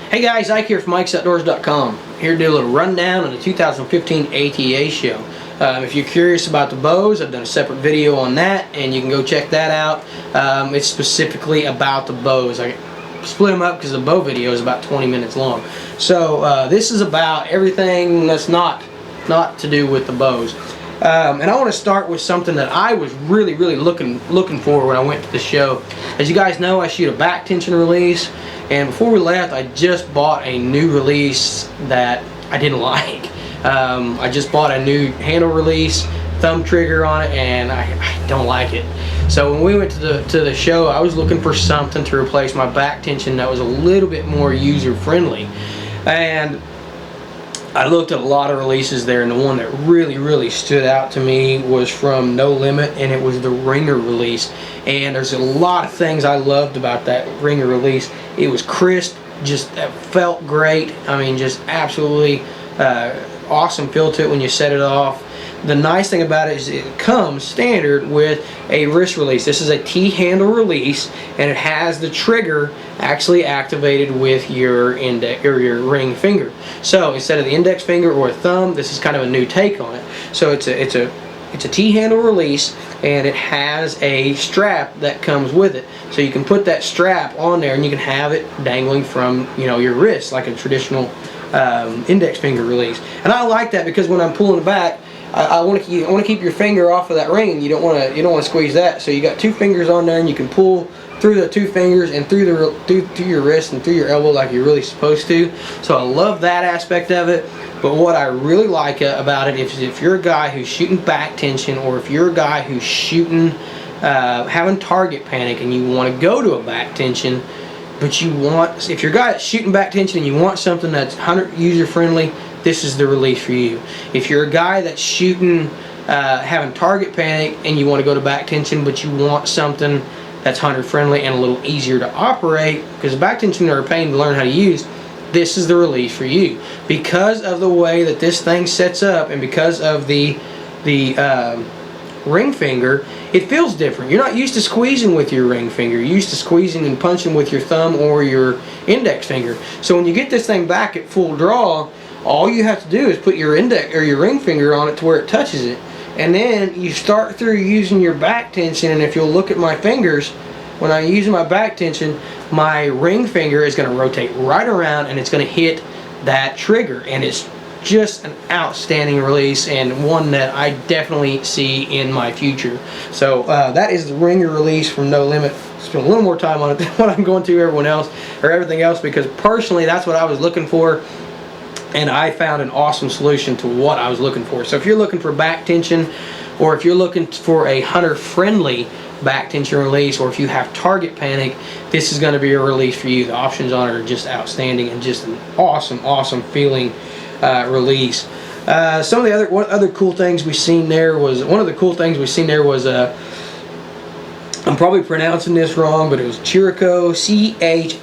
Hey guys, Ike here from Mike'sOutdoors.com. Here to do a little rundown on the 2015 ATA show. If you're curious about the bows, I've done a separate video on that, and you can go check that out. It's specifically about the bows. I split them up because the bow video is about 20 minutes long. So this is about everything that's not to do with the bows. And I want to start with something that I was really looking for when I went to the show. As you guys know, I shoot a back tension release, and before we left, I just bought a new release that I didn't like. I just bought a new handle release, thumb trigger on it, and I don't like it. So when we went to the show, I was looking for something to replace my back tension that was a little bit more user friendly, and I looked at a lot of releases there, and the one that really stood out to me was from No Limit, and it was the Ringer release. And there's a lot of things I loved about that Ringer release. It was crisp, just felt great. I mean, just absolutely awesome feel to it when you set it off. The nice thing about it is it comes standard with a wrist release. This is a T-handle release, and it has the trigger actually activated with your index or your ring finger. So instead of the index finger or a thumb, this is kind of a new take on it. So it's a T-handle release, and it has a strap that comes with it. So you can put that strap on there, and you can have it dangling from your wrist like a traditional index finger release. And I like that because when I'm pulling it back, I want to keep your finger off of that ring. You don't want to squeeze that. So you got two fingers on there, and you can pull through the two fingers and through your wrist and through your elbow like you're really supposed to. So I love that aspect of it. But what I really like about it is if you're a guy who's shooting back tension, or if you're a guy who's shooting having target panic and you want to go to a back tension, but if you're a guy that's shooting back tension and you want something that's 100 user friendly, this is the release for you. If you're a guy that's shooting having target panic and you want to go to back tension, but you want something that's 100 friendly and a little easier to operate, because back tension are a pain to learn how to use, this is the release for you. Because of the way that this thing sets up, and because of the ring finger, it feels different. You're not used to squeezing with your ring finger. You're used to squeezing and punching with your thumb or your index finger. So when you get this thing back at full draw, all you have to do is put your index or your ring finger on it to where it touches it, and then you start through using your back tension. And if you'll look at my fingers, when I'm using my back tension, my ring finger is going to rotate right around, and it's going to hit that trigger, and it's just an outstanding release, and one that I definitely see in my future. So that is the Ringer release from No Limit. Spend a little more time on it than what I'm going to everything else, because personally that's what I was looking for, and I found an awesome solution to what I was looking for. So if you're looking for back tension, or if you're looking for a hunter-friendly back tension release, or if you have target panic, this is going to be a release for you. The options on it are just outstanding, and just an awesome feeling release. Some of the other cool things we've seen there was, I'm probably pronouncing this wrong, but it was Chirico, Chirico,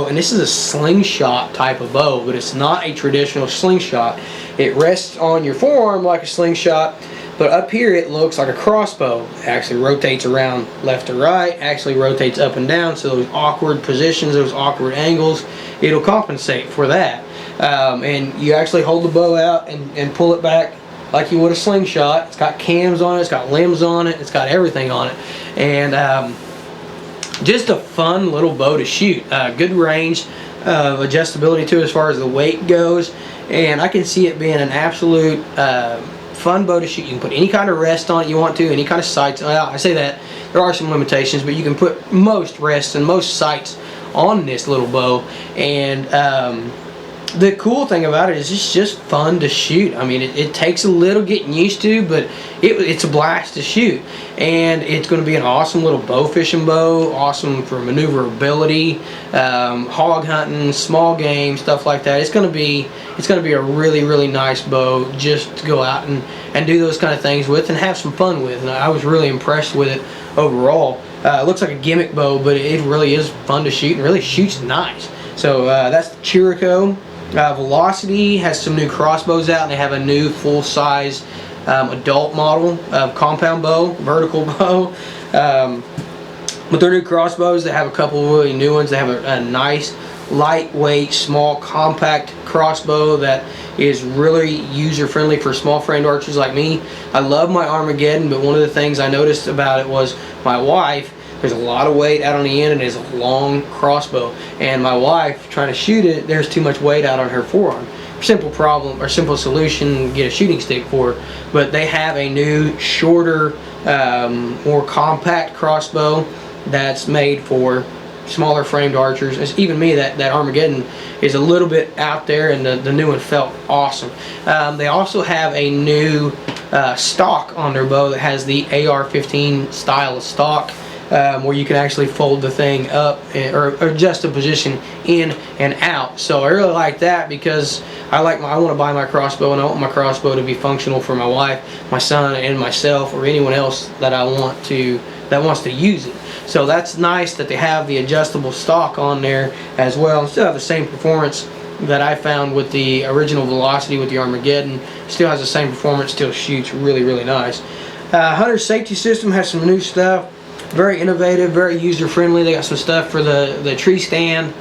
and this is a slingshot type of bow, but it's not a traditional slingshot. It rests on your forearm like a slingshot, but up here it looks like a crossbow. It actually rotates around left to right, actually rotates up and down, so those awkward positions, those awkward angles, it'll compensate for that. And you actually hold the bow out and pull it back like you would a slingshot. It's got cams on it, it's got limbs on it, it's got everything on it, and just a fun little bow to shoot. Good range of adjustability too as far as the weight goes, and I can see it being an absolute fun bow to shoot. You can put any kind of rest on it you want to, any kind of sights. Well, I say that there are some limitations, but you can put most rests and most sights on this little bow. And the cool thing about it is it's just fun to shoot. I mean, it takes a little getting used to, but it's a blast to shoot. And it's going to be an awesome little bow fishing bow, awesome for maneuverability, hog hunting, small game, stuff like that. It's going to be a really nice bow just to go out and do those kind of things with and have some fun with. And I was really impressed with it overall. It looks like a gimmick bow, but it really is fun to shoot and really shoots nice. So that's the Chirico. Velocity has some new crossbows out, and they have a new full-size adult model of compound bow, vertical bow. With their new crossbows, they have a couple really new ones. They have a nice lightweight, small, compact crossbow that is really user-friendly for small framed archers like me. I love my Armageddon, but one of the things I noticed about it was my wife, there's a lot of weight out on the end and it's a long crossbow, and my wife trying to shoot it, there's too much weight out on her forearm. Simple problem or simple solution, get a shooting stick for her. But they have a new, shorter, more compact crossbow that's made for smaller framed archers. It's even me, that Armageddon is a little bit out there, and the new one felt awesome. They also have a new stock on their bow that has the AR-15 style of stock, where you can actually fold the thing up or adjust the position in and out. So I really like that, because I want to buy my crossbow, and I want my crossbow to be functional for my wife, my son, and myself, or anyone else that that wants to use it. So that's nice that they have the adjustable stock on there as well, and still have the same performance that I found with the original Velocity with the Armageddon. Still has the same performance, still shoots really, really nice. Hunter Safety System has some new stuff. Very innovative, very user-friendly. They got some stuff for the tree stand,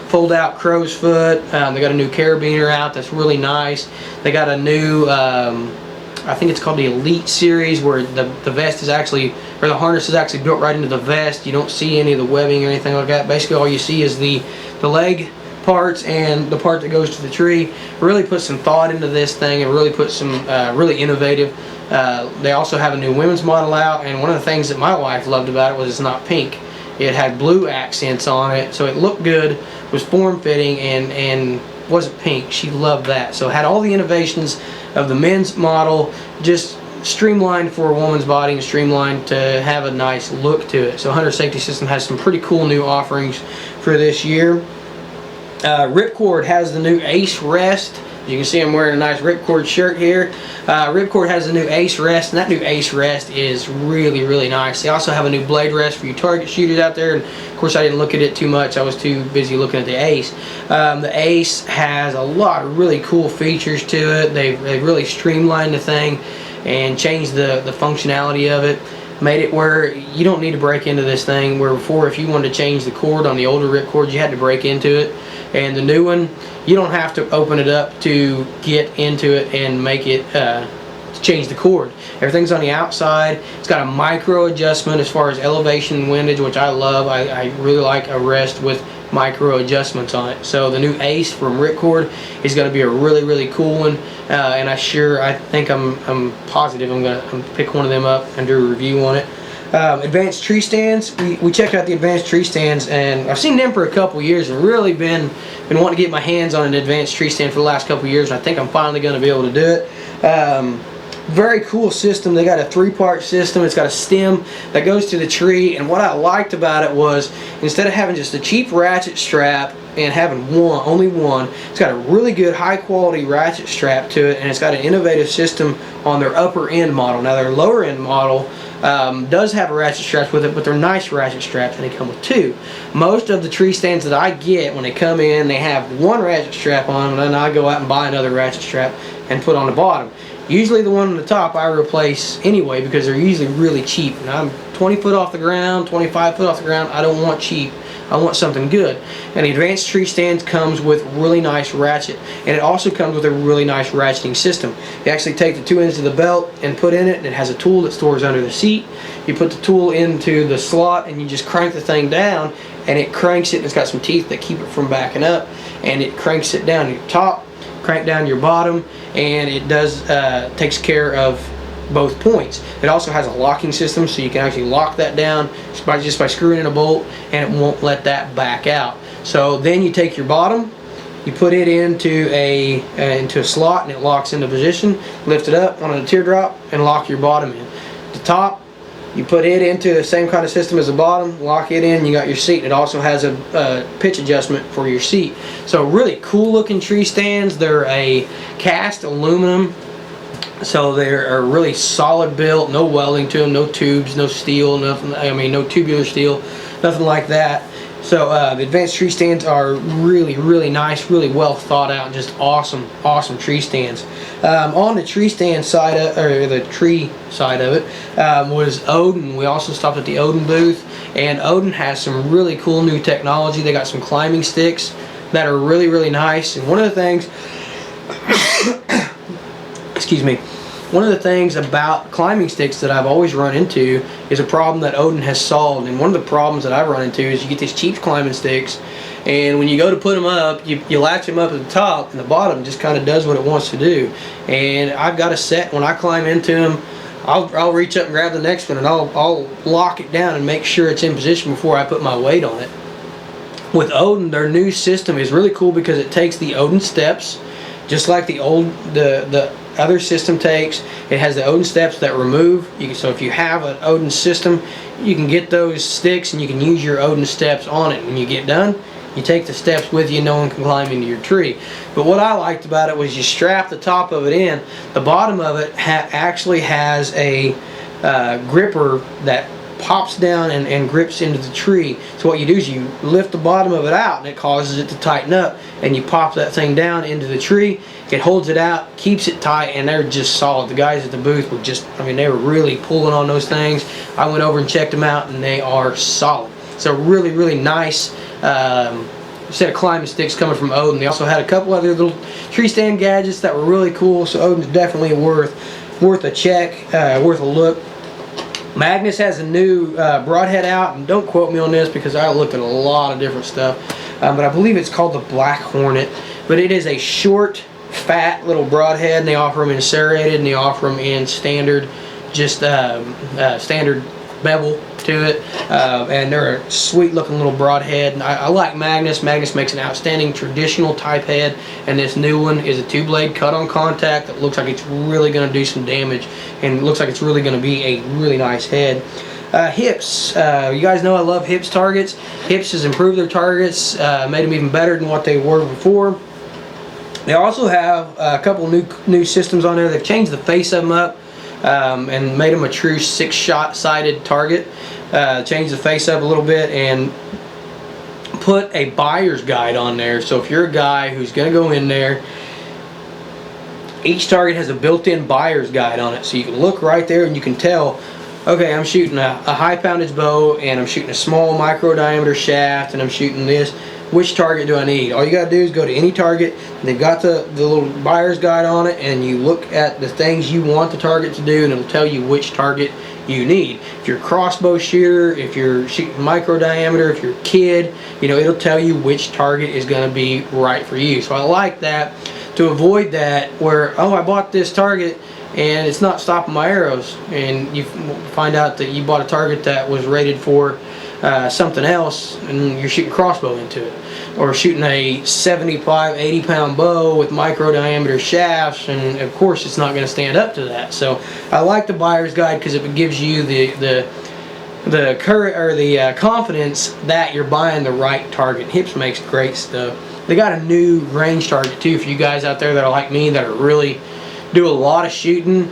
fold-out crow's foot. They got a new carabiner out that's really nice. They got a new, I think it's called the Elite Series, where the vest is actually, or the harness is actually built right into the vest. You don't see any of the webbing or anything like that. Basically, all you see is the leg parts and the part that goes to the tree. Really put some thought into this thing, and really put some really innovative. They also have a new women's model out, and one of the things that my wife loved about it was it's not pink. It had blue accents on it, so it looked good, was form-fitting, and wasn't pink. She loved that. So it had all the innovations of the men's model, just streamlined for a woman's body and streamlined to have a nice look to it. So Hunter Safety System has some pretty cool new offerings for this year. Ripcord has the new Ace Rest. You can see I'm wearing a nice Ripcord shirt here. Ripcord has a new Ace Rest, and that new Ace Rest is really, really nice. They also have a new blade rest for you target shooters out there, and of course I didn't look at it too much. I was too busy looking at the Ace. The Ace has a lot of really cool features to it. They've really streamlined the thing and changed the functionality of it. Made it where you don't need to break into this thing, where before, if you wanted to change the cord on the older Ripcord, you had to break into it. And the new one, you don't have to open it up to get into it and make it change the cord. Everything's on the outside. It's got a micro adjustment as far as elevation and windage, which I love. I really like a rest with micro adjustments on it. So the new Ace from Ripcord is going to be a really, really cool one, and I think I'm positive I'm gonna pick one of them up and do a review on it. Advanced tree stands. We checked out the advanced tree stands, and I've seen them for a couple years and really been wanting to get my hands on an advanced tree stand for the last couple years, and I think I'm finally going to be able to do it. Very cool system. They got a 3-part system. It's got a stem that goes to the tree, and what I liked about it was, instead of having just a cheap ratchet strap and having only one, it's got a really good high quality ratchet strap to it, and it's got an innovative system on their upper end model. Now their lower end model does have a ratchet strap with it, but they're nice ratchet straps, and they come with 2. Most of the tree stands that I get, when they come in, they have 1 ratchet strap on them, and then I go out and buy another ratchet strap and put on the bottom. Usually the one on the top I replace anyway, because they're usually really cheap, and I'm 20 foot off the ground, 25 foot off the ground. I don't want cheap. I want something good. And the advanced tree stand comes with really nice ratchet, and it also comes with a really nice ratcheting system. You actually take the 2 ends of the belt and put in it, and it has a tool that stores under the seat. You put the tool into the slot, and you just crank the thing down, and it cranks it, and it's got some teeth that keep it from backing up, and it cranks it down your top, crank down your bottom, and it does takes care of both points. It also has a locking system, so you can actually lock that down just by screwing in a bolt, and it won't let that back out. So then you take your bottom, you put it into a slot, and it locks into position. Lift it up on a teardrop and lock your bottom in. The top, you put it into the same kind of system as the bottom, lock it in, you got your seat. It also has a pitch adjustment for your seat. So really cool looking tree stands. They're a cast aluminum, so they're really solid built, no welding to them, no tubes, no steel, nothing. I mean, no tubular steel, nothing like that. So the advanced tree stands are really, really nice, really well thought out, and just awesome, awesome tree stands. On the tree stand side, or the tree side of it, was Odin. We also stopped at the Odin booth, And Odin has some really cool new technology. They got some climbing sticks that are really, really nice. And one of the things, excuse me, one of the things about climbing sticks that I've always run into is a problem that Odin has solved. And one of the problems that I've run into is you get these cheap climbing sticks, and when you go to put them up, you latch them up at the top, and the bottom just kind of does what it wants to do. And I've got a set, when I climb into them, I'll reach up and grab the next one, and I'll lock it down and make sure it's in position before I put my weight on it. With Odin, their new system is really cool because it takes the Odin steps, just like the other system takes. It has the Odin steps that remove. So if you have an Odin system, you can get those sticks and you can use your Odin steps on it. When you get done, you take the steps with you, no one can climb into your tree. But what I liked about it was you strap the top of it in. The bottom of it actually has a gripper that pops down and grips into the tree. So what you do is you lift the bottom of it out, and it causes it to tighten up, and you pop that thing down into the tree. It holds it out, keeps it tight, and they're just solid. The guys at the booth were just, I mean, they were really pulling on those things. I went over and checked them out, and they are solid. So really, really nice set of climbing sticks coming from Odin. They also had a couple other little tree stand gadgets that were really cool. So Odin's definitely worth a check, worth a look. Magnus has a new broadhead out, and don't quote me on this because I looked at a lot of different stuff, but I believe it's called the Black Hornet. But it is a short, fat little broadhead, and they offer them in serrated, and they offer them in standard, just standard bevel to it, and they're a sweet looking little broadhead. And I like Magnus. Magnus makes an outstanding traditional type head, and this new one is a 2-blade cut on contact that looks like it's really going to do some damage, and it looks like it's really going to be a really nice head. Hips, you guys know I love Hips targets. Hips has improved their targets, made them even better than what they were before. They also have a couple new systems on there. They've changed the face of them up, and made them a true 6-shot sighted target. Changed the face up a little bit and put a buyer's guide on there. So if you're a guy who's going to go in there, each target has a built-in buyer's guide on it. So you can look right there and you can tell, okay, I'm shooting a high poundage bow, and I'm shooting a small micro diameter shaft, and I'm shooting this. Which target do I need? All you got to do is go to any target. They've got the little buyer's guide on it, and you look at the things you want the target to do, and it'll tell you which target you need. If you're a crossbow shooter, if you're shooting micro diameter, if you're a kid, you know, it'll tell you which target is going to be right for you. So I like that, to avoid that where, oh, I bought this target and it's not stopping my arrows, and you find out that you bought a target that was rated for something else, and you're shooting crossbow into it, or shooting a 75, 80 pound bow with micro diameter shafts, and of course it's not going to stand up to that. So I like the buyer's guide because it gives you the courage or the confidence that you're buying the right target. Hips makes great stuff. They got a new range target too for you guys out there that are like me, that are really do a lot of shooting.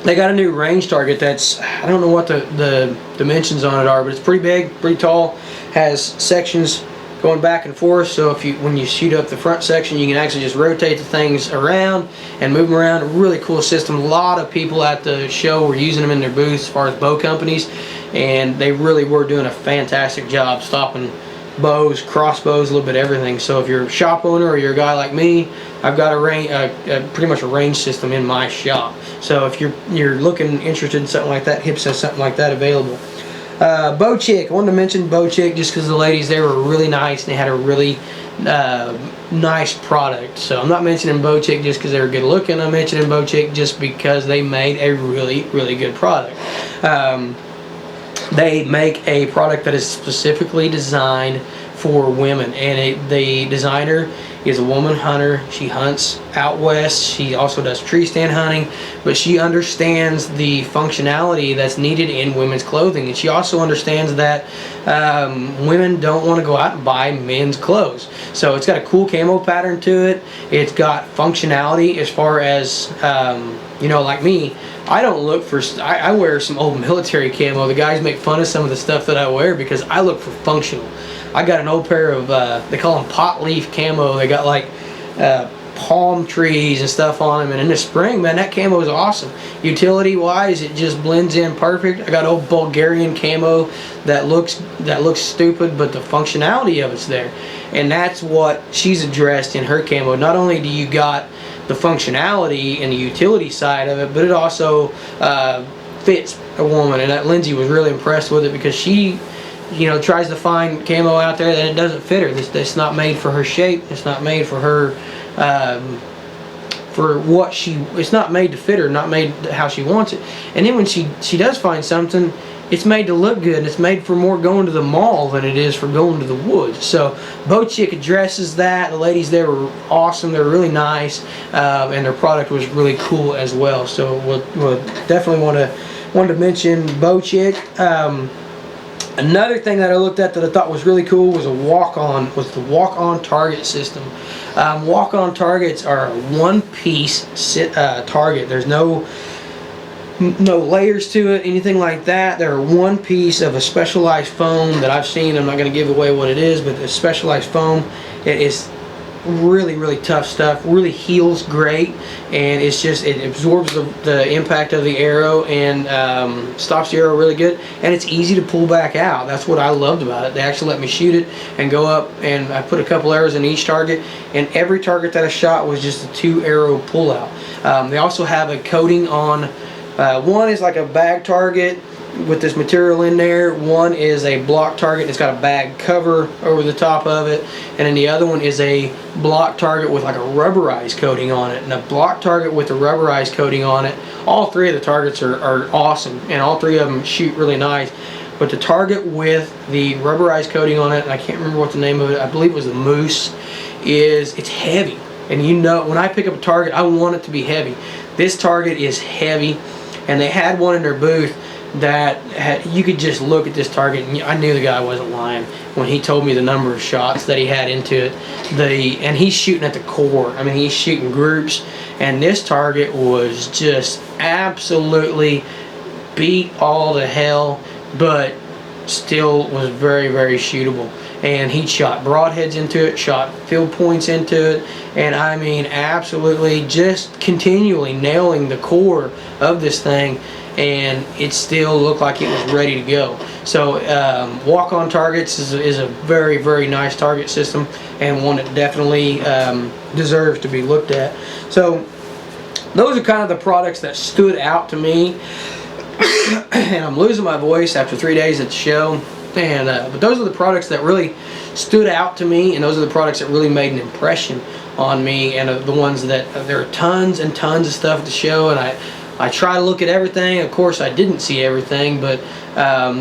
They got a new range target that's, I don't know what the dimensions on it are, but it's pretty big, pretty tall, has sections going back and forth. So if when you shoot up the front section, you can actually just rotate the things around and move them around. A really cool system. A lot of people at the show were using them in their booths as far as bow companies, and they really were doing a fantastic job stopping bows, crossbows, a little bit of everything. So if you're a shop owner or you're a guy like me, I've got pretty much a range system in my shop. So if you're interested in something like that, Hips has something like that available. Bow Chick, I wanted to mention Bow Chick just because the ladies there were really nice and they had a really nice product. So I'm not mentioning Bow Chick just because they were good looking. I'm mentioning Bow Chick just because they made a really, really good product. They make a product that is specifically designed for women, and the designer is a woman hunter. She hunts out west. She also does tree stand hunting, but she understands the functionality that's needed in women's clothing, and she also understands that women don't want to go out and buy men's clothes. So it's got a cool camo pattern to it. It's got functionality as far as you know, like me, I don't look for, I wear some old military camo. The guys make fun of some of the stuff that I wear because I look for functional. I got an old pair of, they call them pot leaf camo. They got like palm trees and stuff on them. And in the spring, man, that camo is awesome. Utility wise, it just blends in perfect. I got old Bulgarian camo that looks stupid, but the functionality of it's there, and that's what she's addressed in her camo. Not only do you got the functionality and the utility side of it, but it also fits a woman, and that Lindsay was really impressed with it, because she, you know, tries to find camo out there that it doesn't fit her. It's not made for her shape. It's not made for her, for what it's not made to fit her, not made how she wants it. And then when she does find something, it's made to look good, and it's made for more going to the mall than it is for going to the woods. So Bow Chick addresses that. The ladies there were awesome. They're really nice, and their product was really cool as well. So we'll definitely wanted to mention Bow Chick. Another thing that I looked at that I thought was really cool was the walk-on target system. Walk-on targets are a one-piece target. There's no layers to it, anything like that. They're one piece of a specialized foam that I've seen. I'm not going to give away what it is, but the specialized foam, it is really, really tough stuff. Really heals great, and it absorbs the impact of the arrow, and stops the arrow really good, and it's easy to pull back out. That's what I loved about it. They actually let me shoot it and go up, and I put a couple arrows in each target, and every target that I shot was just a 2-arrow pullout. They also have a coating on. One is like a bag target with this material in there. One is a block target. It's got a bag cover over the top of it. And then the other one is a block target with like a rubberized coating on it. And a block target with a rubberized coating on it, all three of the targets are awesome. And all three of them shoot really nice. But the target with the rubberized coating on it, and I can't remember what the name of it, I believe it was the Moose, it's heavy. And you know, when I pick up a target, I want it to be heavy. This target is heavy. And they had one in their booth that you could just look at this target, and I knew the guy wasn't lying when he told me the number of shots that he had into it. And he's shooting at the core. I mean, he's shooting groups, and this target was just absolutely beat all to hell, but still was very, very shootable. And he shot broadheads into it, shot field points into it, and I mean absolutely just continually nailing the core of this thing, and it still looked like it was ready to go. So walk-on targets is a very, very nice target system, and one that definitely deserves to be looked at. So those are kind of the products that stood out to me. And I'm losing my voice after 3 days at the show. And but those are the products that really stood out to me, and those are the products that really made an impression on me, and the ones that there are tons and tons of stuff at the show, and I try to look at everything. Of course, I didn't see everything, but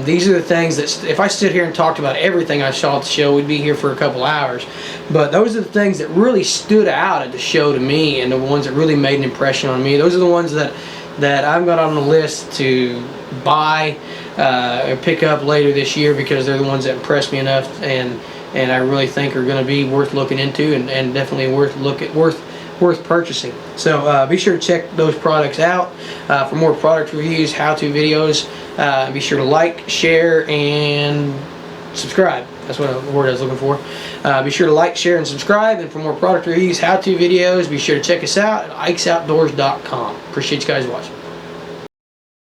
these are the things that if I stood here and talked about everything I saw at the show, we'd be here for a couple hours. But those are the things that really stood out at the show to me, and the ones that really made an impression on me. Those are the ones that I've got on the list to buy or pick up later this year, because they're the ones that impressed me enough, and I really think are going to be worth looking into, and definitely worth purchasing. So be sure to check those products out. For more product reviews, how-to videos, be sure to like, share, and subscribe. That's what the word I was looking for. Be sure to like, share, and subscribe. And for more product reviews, how-to videos, be sure to check us out at IkesOutdoors.com. Appreciate you guys watching.